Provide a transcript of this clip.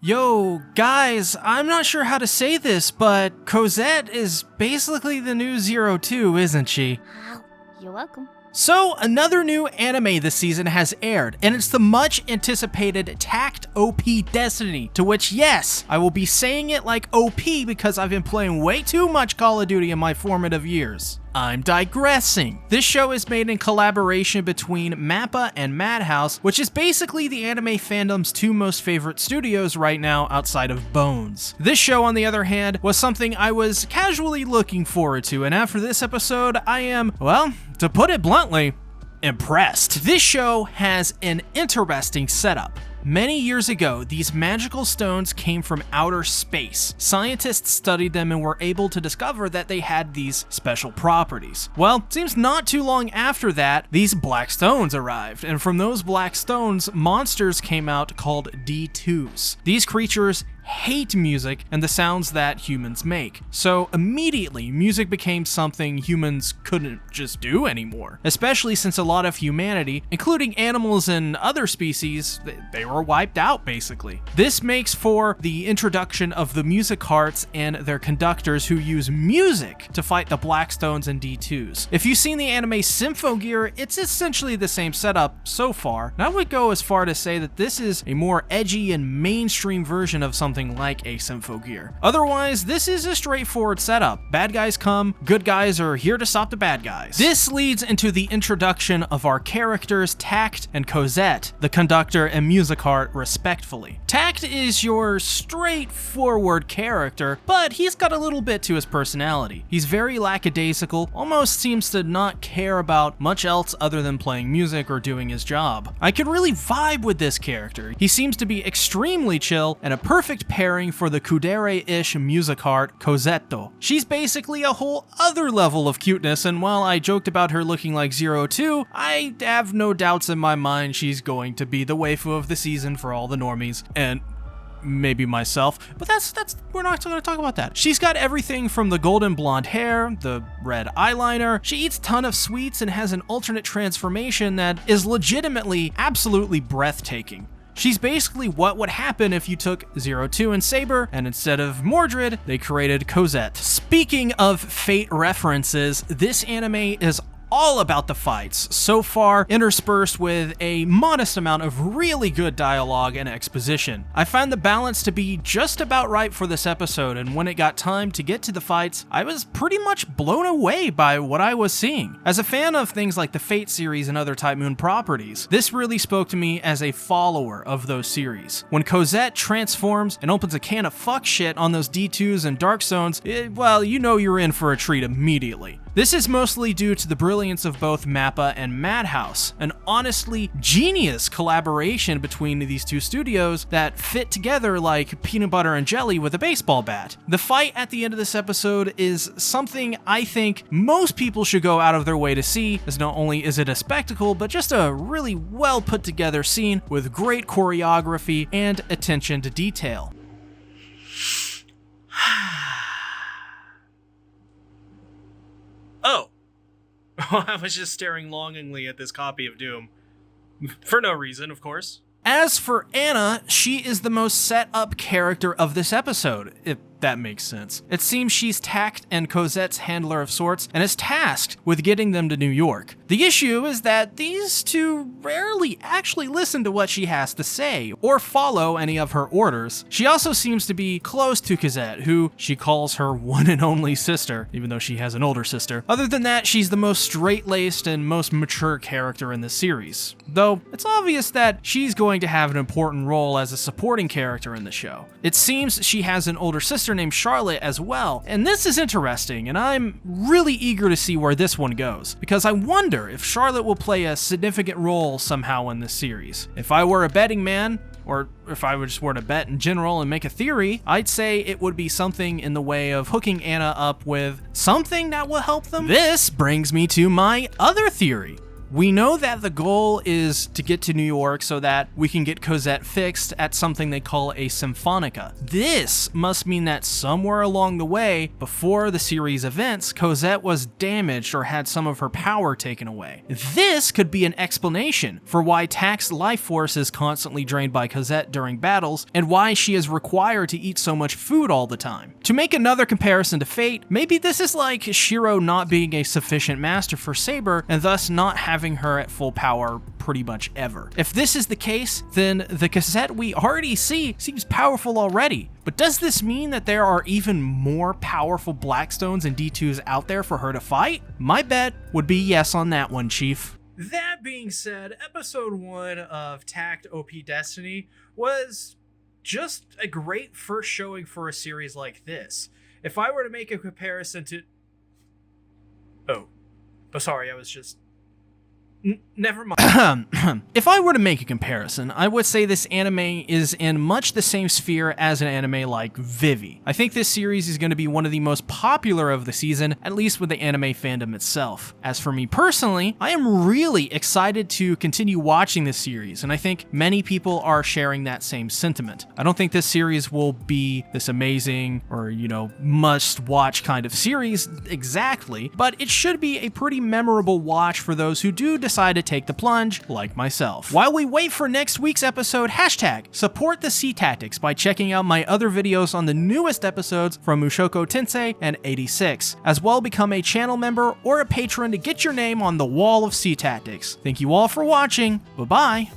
Yo, guys, I'm not sure how to say this, but Cosette is basically the new 02, isn't she? You're welcome. So, another new anime this season has aired, and it's the much anticipated Takt op.Destiny, to which, yes, I will be saying it like OP because I've been playing way too much Call of Duty in my formative years. I'm digressing. This show is made in collaboration between Mappa and Madhouse, which is basically the anime fandom's two most favorite studios right now outside of Bones. This show, on the other hand, was something I was casually looking forward to, and after this episode, I am, well, to put it bluntly, impressed. This show has an interesting setup. Many years ago, these magical stones came from outer space. Scientists studied them and were able to discover that they had these special properties. Well, it seems not too long after that, these black stones arrived, and from those black stones, monsters came out called D2s. These creatures hate music and the sounds that humans make. So immediately, music became something humans couldn't just do anymore, especially since a lot of humanity, including animals and other species, they were wiped out basically. This makes for the introduction of the music hearts and their conductors who use music to fight the Blackstones and D2s. If you've seen the anime Symphogear, it's essentially the same setup so far, and I would go as far to say that this is a more edgy and mainstream version of something like a Symphogear. Otherwise, this is a straightforward setup. Bad guys come, good guys are here to stop the bad guys. This leads into the introduction of our characters Takt and Cosette, the conductor and music heart respectfully. Takt is your straightforward character, but he's got a little bit to his personality. He's very lackadaisical, almost seems to not care about much else other than playing music or doing his job. I could really vibe with this character. He seems to be extremely chill and a perfect pairing for the kudere-ish music heart, Cosette. She's basically a whole other level of cuteness, and while I joked about her looking like 02, I have no doubts in my mind she's going to be the waifu of the season for all the normies, and maybe myself, but we're not going to talk about that. She's got everything from the golden blonde hair, the red eyeliner, she eats a ton of sweets and has an alternate transformation that is legitimately absolutely breathtaking. She's basically what would happen if you took 02 and Saber, and instead of Mordred, they created Cosette. Speaking of fate references, this anime is all about the fights, so far interspersed with a modest amount of really good dialogue and exposition. I found the balance to be just about right for this episode, and when it got time to get to the fights, I was pretty much blown away by what I was seeing. As a fan of things like the Fate series and other Type Moon properties, this really spoke to me as a follower of those series. When Cosette transforms and opens a can of fuck shit on those D2s and Dark Zones, well, you know you're in for a treat immediately. This is mostly due to the brilliance of both Mappa and Madhouse, an honestly genius collaboration between these two studios that fit together like peanut butter and jelly with a baseball bat. The fight at the end of this episode is something I think most people should go out of their way to see, as not only is it a spectacle, but just a really well put together scene with great choreography and attention to detail. Oh. I was just staring longingly at this copy of Doom. For no reason, of course. As for Anna, she is the most set up character of this episode, if that makes sense. It seems she's Takt and Cosette's handler of sorts and is tasked with getting them to New York. The issue is that these two rarely actually listen to what she has to say or follow any of her orders. She also seems to be close to Cosette, who she calls her one and only sister, even though she has an older sister. Other than that, she's the most straight-laced and most mature character in the series. Though, it's obvious that she's going to have an important role as a supporting character in the show. It seems she has an older sister named Charlotte as well, and this is interesting, and I'm really eager to see where this one goes, because I wonder if Charlotte will play a significant role somehow in this series. If I were a betting man, or if I just were to bet in general and make a theory, I'd say it would be something in the way of hooking Anna up with something that will help them. This brings me to my other theory. We know that the goal is to get to New York so that we can get Cosette fixed at something they call a symphonica. This must mean that somewhere along the way, before the series events, Cosette was damaged or had some of her power taken away. This could be an explanation for why Takt's life force is constantly drained by Cosette during battles, and why she is required to eat so much food all the time. To make another comparison to Fate, maybe this is like Shiro not being a sufficient master for Saber, and thus not having her at full power pretty much ever. If this is the case, then the Cosette we already see seems powerful already. But does this mean that there are even more powerful Blackstones and D2s out there for her to fight? My bet would be yes on that one, Chief. That being said, episode 1 of Takt op.Destiny was just a great first showing for a series like this. If I were to make a comparison to... Oh, sorry, I was just... Never mind. If I were to make a comparison, I would say this anime is in much the same sphere as an anime like Vivy. I think this series is going to be one of the most popular of the season, at least with the anime fandom itself. As for me personally, I am really excited to continue watching this series, and I think many people are sharing that same sentiment. I don't think this series will be this amazing or, must-watch kind of series exactly, but it should be a pretty memorable watch for those who do decide to take the plunge, like myself. While we wait for next week's episode, #support the SeaTactics by checking out my other videos on the newest episodes from Mushoku Tensei and 86. As well, become a channel member or a patron to get your name on the wall of SeaTactics. Thank you all for watching. Bye-bye.